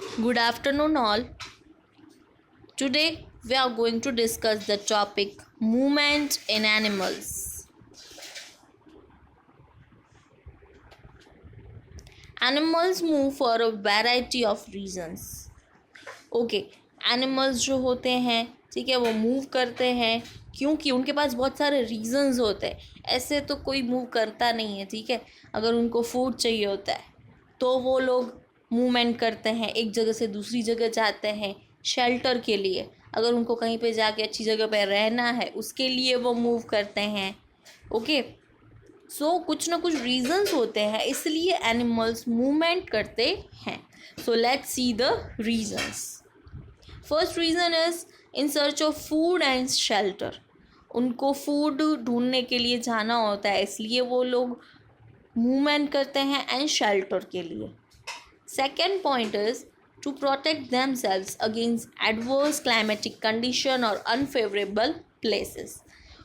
Good afternoon, all. Today we are going to discuss the topic movement in animals. Animals move for a variety of reasons. Okay, animals जो होते हैं, ठीक है, वो move करते हैं क्योंकि उनके पास बहुत सारे रीजंस होते हैं. ऐसे तो कोई मूव करता नहीं है, ठीक है. अगर उनको फूड चाहिए होता है तो वो लोग मूवमेंट करते हैं, एक जगह से दूसरी जगह जाते हैं शेल्टर के लिए. अगर उनको कहीं पे जाके अच्छी जगह पे रहना है उसके लिए वो मूव करते हैं. ओके, सो कुछ ना कुछ रीजंस होते हैं, इसलिए एनिमल्स मूवमेंट करते हैं. So let's see the reasons. First reason is in search of food and shelter. उनको फूड ढूंढने के लिए जाना होता है, इसलिए वो लोग मूवमेंट करते हैं एंड शेल्टर के लिए. Second point is to protect themselves against adverse climatic condition और अनफेवरेबल प्लेसेस.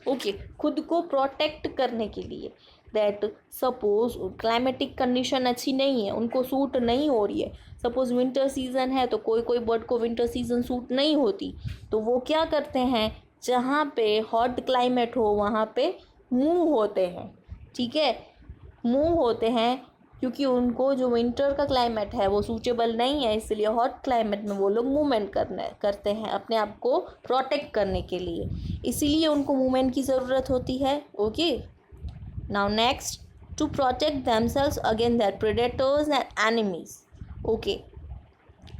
ओके, खुद को प्रोटेक्ट करने के लिए. दैट सपोज क्लाइमेटिक कंडीशन अच्छी नहीं है, उनको सूट नहीं हो रही है. सपोज विंटर सीज़न है तो कोई कोई बर्ड को विंटर सीज़न सूट नहीं होती, तो वो क्या करते हैं, जहाँ पे हॉट क्लाइमेट हो वहाँ पे मूव होते हैं. ठीक है, मूव होते हैं क्योंकि उनको जो विंटर का क्लाइमेट है वो सूटेबल नहीं है, इसलिए हॉट क्लाइमेट में वो लोग मूवमेंट करते हैं अपने आप को प्रोटेक्ट करने के लिए. इसीलिए उनको मूवमेंट की ज़रूरत होती है. Okay, now next, to protect themselves against that predators and enemies. Okay,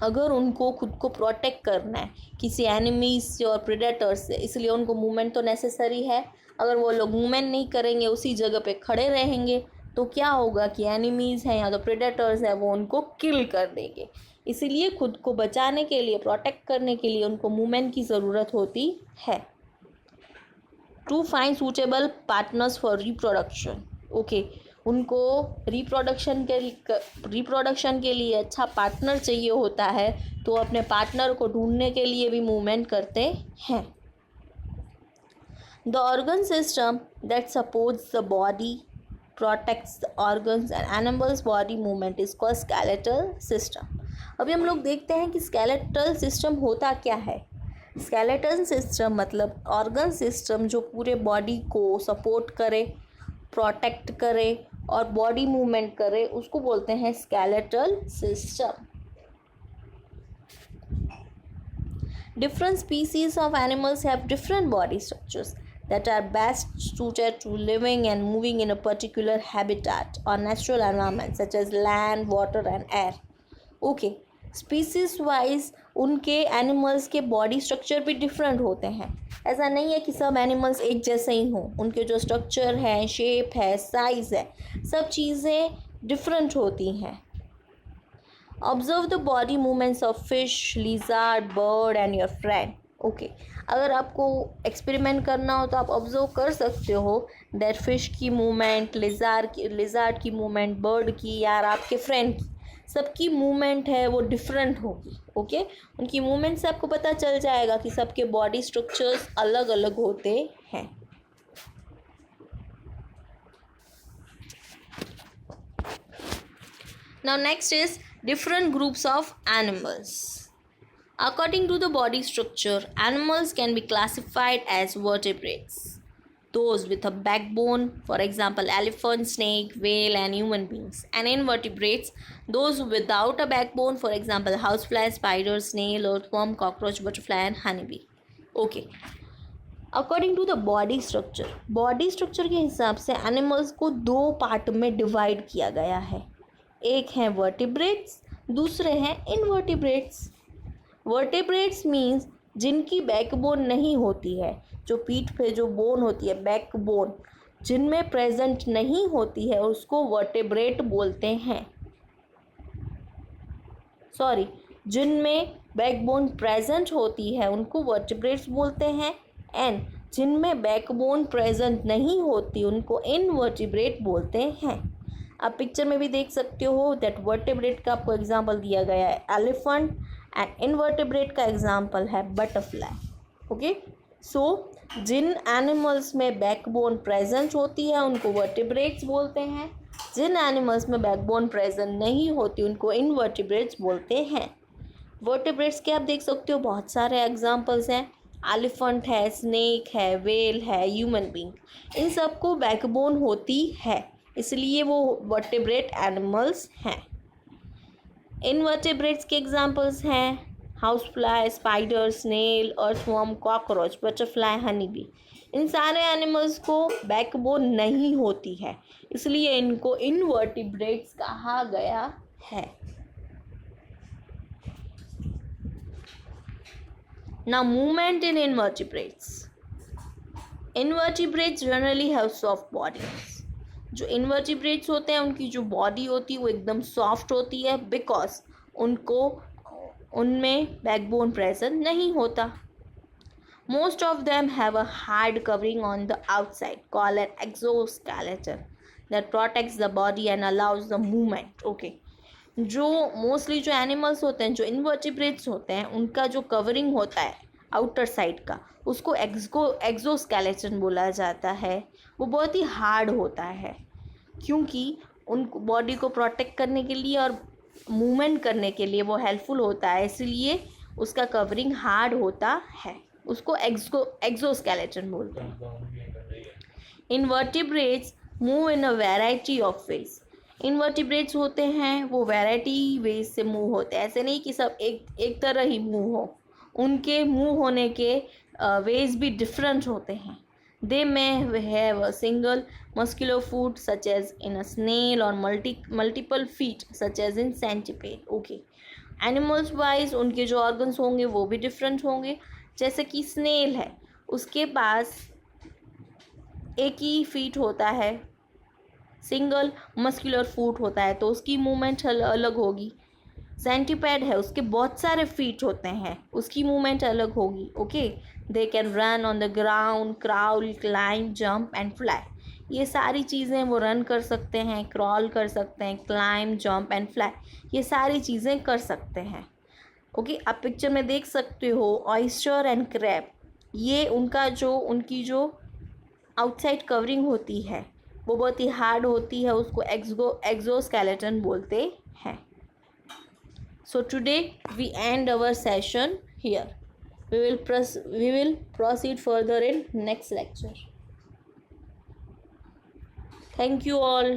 अगर उनको खुद को प्रोटेक्ट करना है किसी एनिमीज से और प्रेडेटर्स से, इसलिए उनको मूवमेंट तो नेसेसरी है. अगर वो लोग मूवमेंट नहीं करेंगे, उसी जगह पे खड़े रहेंगे, तो क्या होगा कि एनिमीज़ हैं या तो प्रेडेटर्स हैं वो उनको किल कर देंगे. इसीलिए खुद को बचाने के लिए, प्रोटेक्ट करने के लिए उनको मूवमेंट की ज़रूरत होती है. To find suitable partners for reproduction. Okay, उनको रिप्रोडक्शन के लिए अच्छा पार्टनर चाहिए होता है, तो अपने पार्टनर को ढूंढने के लिए भी मूवमेंट करते हैं. The organ system that supports the body protects the organs and animals body movement is called skeletal system. अभी हम लोग देखते हैं कि स्केलेटल सिस्टम होता क्या है. स्केलेटल सिस्टम मतलब ऑर्गन सिस्टम जो पूरे बॉडी को सपोर्ट करे, प्रोटेक्ट करे और बॉडी मूवमेंट करे, उसको बोलते हैं skeletal system. Different species of animals have different body structures that are best suited to living and moving in a particular habitat or natural environment such as land, water and air. Okay, species wise उनके animals के body structure भी different होते हैं. ऐसा नहीं है कि सब एनिमल्स एक जैसे ही हों. उनके जो स्ट्रक्चर है, शेप है, साइज़ है, सब चीज़ें डिफरेंट होती हैं. Observe the body movements of fish, lizard, bird and your friend. Okay, अगर आपको एक्सपेरिमेंट करना हो तो आप ऑब्जर्व कर सकते हो दैट फिश की मूवमेंट, लिजार्ड की मूवमेंट, बर्ड की या आपके फ्रेंड की, सबकी मूवमेंट है वो डिफरेंट होगी. ओके, उनकी मूवमेंट से आपको पता चल जाएगा कि सबके बॉडी स्ट्रक्चर्स अलग अलग होते हैं. Now next is different groups of animals. According to the body structure, animals can be classified as vertebrates. Those with a backbone, for example elephant, snake, whale and human beings. And invertebrates, those without a backbone, for example housefly, spider, snail, earthworm, cockroach, butterfly and honeybee. Okay, according to the body structure के हिसाब से animals को दो part में divide किया गया है. एक हैं वर्टिब्रेट्स, दूसरे हैं इनवर्टिब्रेट्स. वर्टिब्रेट्स मीन्स जिनकी बैकबोन नहीं होती है, जो पीठ पे जो बोन होती है, बैकबोन जिनमें प्रेजेंट नहीं होती है, उसको वर्टिब्रेट बोलते हैं. सॉरी, जिनमें बैकबोन प्रेजेंट होती है उनको वर्टिब्रेट्स बोलते हैं, एंड जिनमें बैकबोन प्रेजेंट नहीं होती उनको इनवर्टिब्रेट बोलते हैं. आप पिक्चर में भी देख सकते हो दैट वर्टिब्रेट का आपको एग्जांपल दिया गया है एलिफेंट एंड इनवर्टिब्रेट का एग्जांपल है बटरफ्लाई. ओके, सो जिन एनिमल्स में बैकबोन प्रेजेंट होती है उनको वर्टिब्रेट्स बोलते हैं, जिन एनिमल्स में बैकबोन प्रेजेंट नहीं होती उनको इनवर्टिब्रेट्स बोलते हैं. वर्टिब्रेट्स के आप देख सकते हो बहुत सारे एग्जांपल्स हैं, एलिफेंट है, स्नेक है, वेल है, ह्यूमन बींग, इन सबको बैकबोन होती है, इसलिए वो वर्टिब्रेट एनिमल्स हैं। इनवर्टिब्रेट्स के एग्जांपल्स हैं house fly, spider, snail, earthworm, cockroach, butterfly, honey bee. इन सारे एनिमल्स को बैकबोन नहीं होती है, इसलिए इनको इनवर्टिब्रेट्स कहा गया है। Now movement in invertebrates. Invertebrates generally have soft bodies. जो इनवर्टिब्रेट्स होते हैं उनकी जो बॉडी होती है वो एकदम सॉफ्ट होती है, बिकॉज उनमें बैकबोन प्रेजेंट नहीं होता। Most of them have a hard covering on the outside called an exoskeleton that protects the body and allows the movement. Okay. जो मोस्टली जो एनिमल्स होते हैं, जो इनवर्टिब्रेट्स होते हैं, उनका जो कवरिंग होता है आउटर साइड का, उसको एक्सोस्केलेटन बोला जाता है। वो बहुत ही हार्ड होता है क्योंकि उन बॉडी को प्रोटेक्ट करने के लिए और मूवमेंट करने के लिए वो हेल्पफुल होता है, इसलिए उसका कवरिंग हार्ड होता है, उसको एक्सोस्केलेटन बोलते हैं। Invertebrates move in a variety of ways. Invertebrates होते हैं वो वैरायटी वेज से मूव होते हैं, ऐसे नहीं कि सब एक तरह ही मूव हो, उनके मूव होने के वेज भी डिफरेंट होते हैं। They may have a single muscular foot such as in a snail और multiple feet such as in centipede. Okay, animals wise उनके जो ऑर्गन्स होंगे वो भी डिफरेंट होंगे। जैसे कि स्नेल है, उसके पास एक ही फीट होता है, सिंगल मस्कुलर फुट होता है, तो उसकी मूवमेंट अलग होगी। सेंटीपैड है, उसके बहुत सारे फीट होते हैं, उसकी मूवमेंट अलग होगी। Okay, they can run on the ground, crawl, climb, jump and fly. ये सारी चीज़ें वो रन कर सकते हैं, क्रॉल कर सकते हैं, क्लाइंब, जंप एंड फ्लाई, ये सारी चीज़ें कर सकते हैं। ओके, आप पिक्चर में देख सकते हो ऑयस्टर एंड क्रैब, ये उनकी जो आउटसाइड कवरिंग होती है वो बहुत ही हार्ड होती है, उसको एक्सोस्केलेटन बोलते हैं। So today we end our session here. We will proceed further in next lecture. Thank you all.